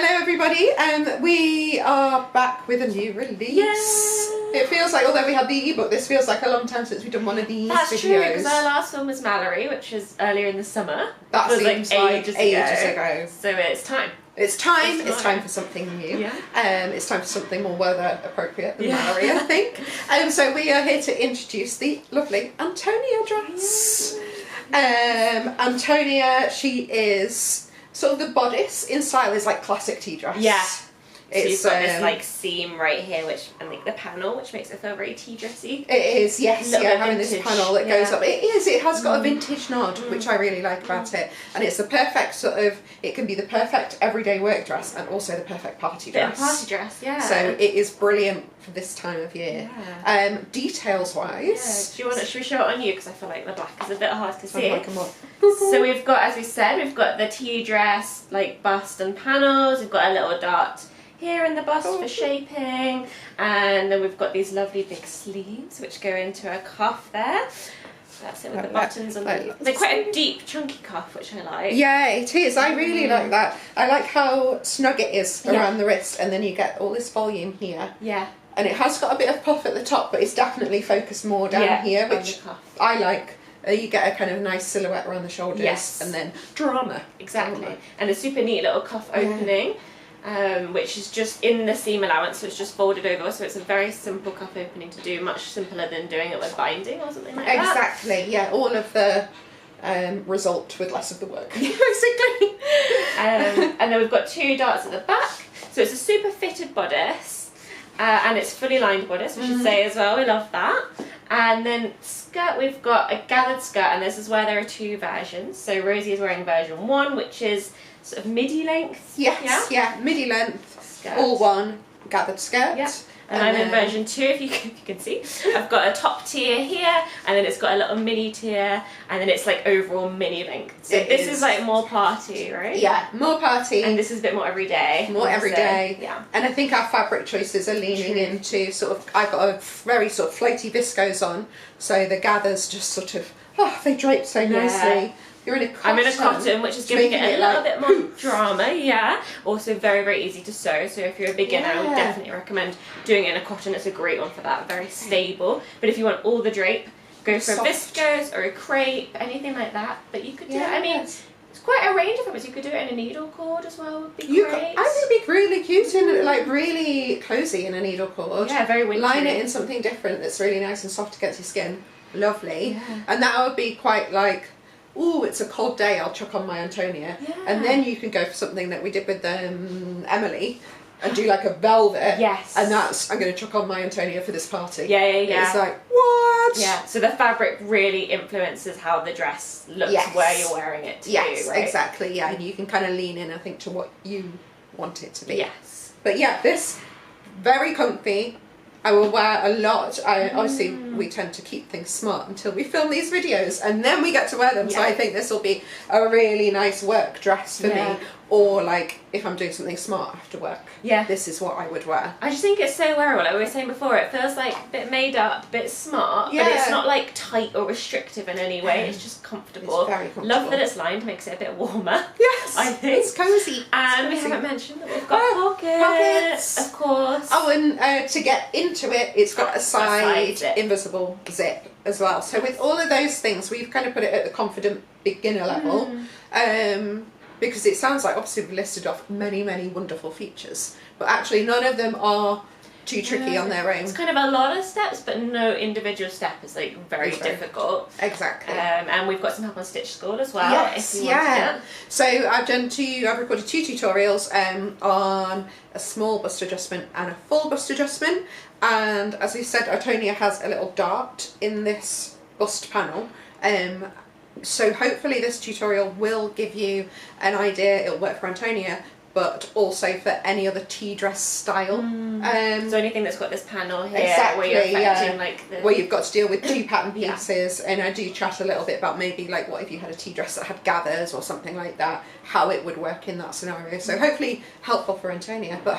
Hello everybody, we are back with a new release. Yay! It feels like, although we had the ebook, this feels like a long time since we've done one of these That's videos. true, because our last one was Mallory, which was earlier in the summer. That seems like ages ago. So it's time. It's time for something new. Yeah. It's time for something more weather appropriate than Mallory, I think. So we are here to introduce the lovely Antonia dress. Antonia, she is sort of the bodice in style is like classic tea dress. Yeah. It's so you've got this like seam right here, which and like the panel, which makes it feel very tea dressy. It is, yes, yeah, having this panel that goes up. It is. It has got a vintage nod, which I really like about it, and it's the perfect sort of. It can be the perfect everyday work dress and also the perfect party dress. Party dress, yeah. So it is brilliant for this time of year. Yeah. Details wise, should we show it on you? Because I feel like the black is a bit hard to see. Come on. So we've got, as we said, we've got the tea dress like bust and panels. We've got a little dart here in the bust for shaping, and then we've got these lovely big sleeves which go into a cuff there. That's it with the buttons on the. They're quite a deep, chunky cuff, which I like. Yeah, it is. I really like that. I like how snug it is around the wrist, and then you get all this volume here. Yeah. And it has got a bit of puff at the top, but it's definitely focused more down here, which I like. You get a kind of nice silhouette around the shoulders, and then drama. Exactly. And a super neat little cuff opening. Which is just in the seam allowance, so it's just folded over, so it's a very simple cuff opening to do, much simpler than doing it with binding or something like that. Exactly, yeah, all of the result with less of the work, basically. And then we've got two darts at the back, so it's a super fitted bodice, and it's fully lined bodice, we should say as well, we love that. And then skirt, we've got a gathered skirt, and this is where there are two versions. So Rosie is wearing version 1, which is sort of midi length. Yes, yeah, midi length, skirt. all one, gathered skirt. Yeah. And I'm in version 2, if you can see. I've got a top tier here, and then it's got a little mini tier, and then it's like overall mini length. So this is like more party, right? Yeah, more party. And this is a bit more everyday. More everyday. Yeah. And I think our fabric choices are leaning into sort of, I've got a very sort of floaty viscose on, so the gathers just sort of, they drape so nicely. You're in a cotton. I'm in a cotton, which is giving it a little bit more drama, Also very, very easy to sew, so if you're a beginner, I would definitely recommend doing it in a cotton. It's a great one for that, very stable. But if you want all the drape, go for a viscose or a crepe, anything like that. But you could do it, I mean, it's quite a range of fabrics. You could do it in a needle cord as well, would be great. I think it'd be really cute and like really cozy in a needle cord. Yeah, very wintry. Line it in something different that's really nice and soft against your skin. Lovely. Yeah. And that would be quite like, ooh, it's a cold day, I'll chuck on my Antonia. Yeah. And then you can go for something that we did with Emily and do like a velvet. Yes. And that's, I'm going to chuck on my Antonia for this party. Yeah. It's like, what? Yeah, so the fabric really influences how the dress looks where you're wearing it to. Yes, right? exactly, yeah. And you can kind of lean in, I think, to what you want it to be. Yes. But yeah, this, very comfy. I will wear a lot. Obviously, we tend to keep things smart until we film these videos, and then we get to wear them. So I think this will be a really nice work dress for me. Or like, if I'm doing something smart after work, this is what I would wear. I just think it's so wearable. Like we were saying before, it feels like a bit made up, a bit smart, but it's not like tight or restrictive in any way. It's just comfortable. It's very comfortable. Love that it's lined, makes it a bit warmer. Yes, I think. It's cozy. And we haven't mentioned that we've got pockets, of course. Oh, and to get into it, it's got a side invisible zip as well. So with all of those things, we've kind of put it at the confident beginner level. Because it sounds like, obviously we've listed off many, many wonderful features, but actually none of them are too tricky on their own. It's kind of a lot of steps, but no individual step is like very difficult. Exactly. And we've got some help on Stitch School as well. Yes, if you want to. So I've recorded 2 tutorials on a small bust adjustment and a full bust adjustment. And as we said, Antonia has a little dart in this bust panel. So hopefully this tutorial will give you an idea. It'll work for Antonia, but also for any other tea dress style. So anything that's got this panel here, where you're affecting like where you've got to deal with 2 pattern pieces. And I do chat a little bit about maybe like what if you had a tea dress that had gathers or something like that, how it would work in that scenario. So hopefully helpful for Antonia, but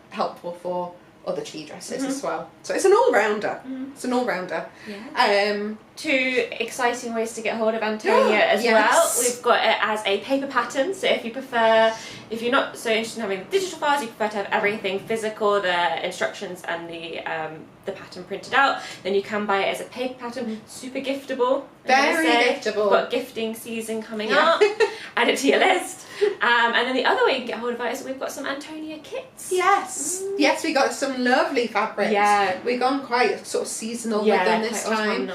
helpful for other tea dresses as well. So it's an all-rounder. It's an all-rounder. Yeah. 2 exciting ways to get hold of Antonia as well. We've got it as a paper pattern, so if you're not so interested in having digital files, you prefer to have everything physical, the instructions and the pattern printed out, then you can buy it as a paper pattern. Super giftable. Very giftable. We've got gifting season coming up. Add it to your list. And then the other way you can get hold of it is we've got some Antonia kits. Yes. Yes, we got some lovely fabrics. Yeah. We've gone quite sort of seasonal with them this time.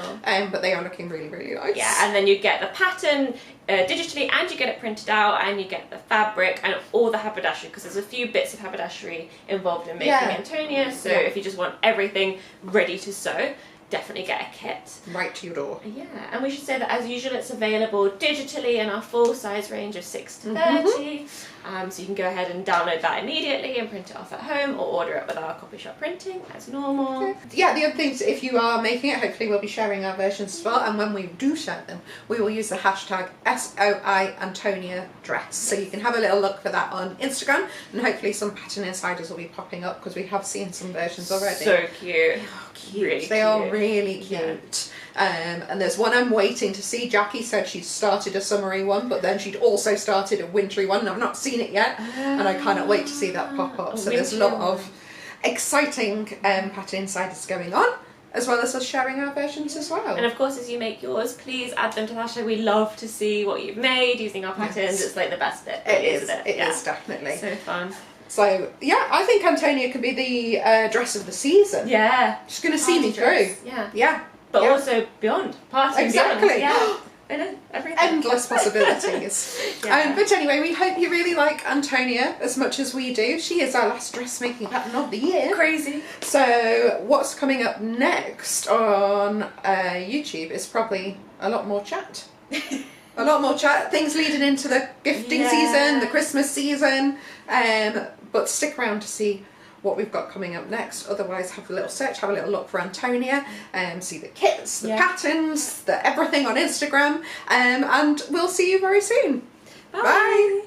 But they are looking really, really nice. Yeah, and then you get the pattern digitally, and you get it printed out, and you get the fabric and all the haberdashery, because there's a few bits of haberdashery involved in making Antonia. So if you just want everything ready to sew, definitely get a kit. Right to your door. Yeah, and we should say that as usual it's available digitally in our full size range of 6 to 30. So you can go ahead and download that immediately and print it off at home, or order it with our copy shop printing as normal. Yeah, the other things, if you are making it, hopefully we'll be sharing our versions as well, and when we do share them, we will use the hashtag SOI Antonia dress. So you can have a little look for that on Instagram, and hopefully some pattern insiders will be popping up, because we have seen some versions already. So cute. Cute. They are really cute. And there's one I'm waiting to see. Jackie said she'd started a summery one, but then she'd also started a wintry one, and I've not seen it yet, and I cannot wait to see that pop up. So there's a lot of exciting pattern insiders going on, as well as us sharing our versions as well. And of course, as you make yours, please add them to the hashtag. We love to see what you've made using our patterns. It's like the best bit. It is, definitely. So fun. So yeah, I think Antonia could be the dress of the season. Yeah. She's going to see me through. Yeah. But also beyond. Party exactly. Beyond. Yeah. I know, everything. Endless possibilities. But anyway, we hope you really like Antonia as much as we do. She is our last dressmaking pattern of the year. Crazy. So what's coming up next on YouTube is probably a lot more chat. A lot more chat. Things leading into the gifting season, the Christmas season. But stick around to see what we've got coming up next. Otherwise, have a little search, have a little look for Antonia, see the kits, the patterns, the everything on Instagram, and we'll see you very soon. Bye.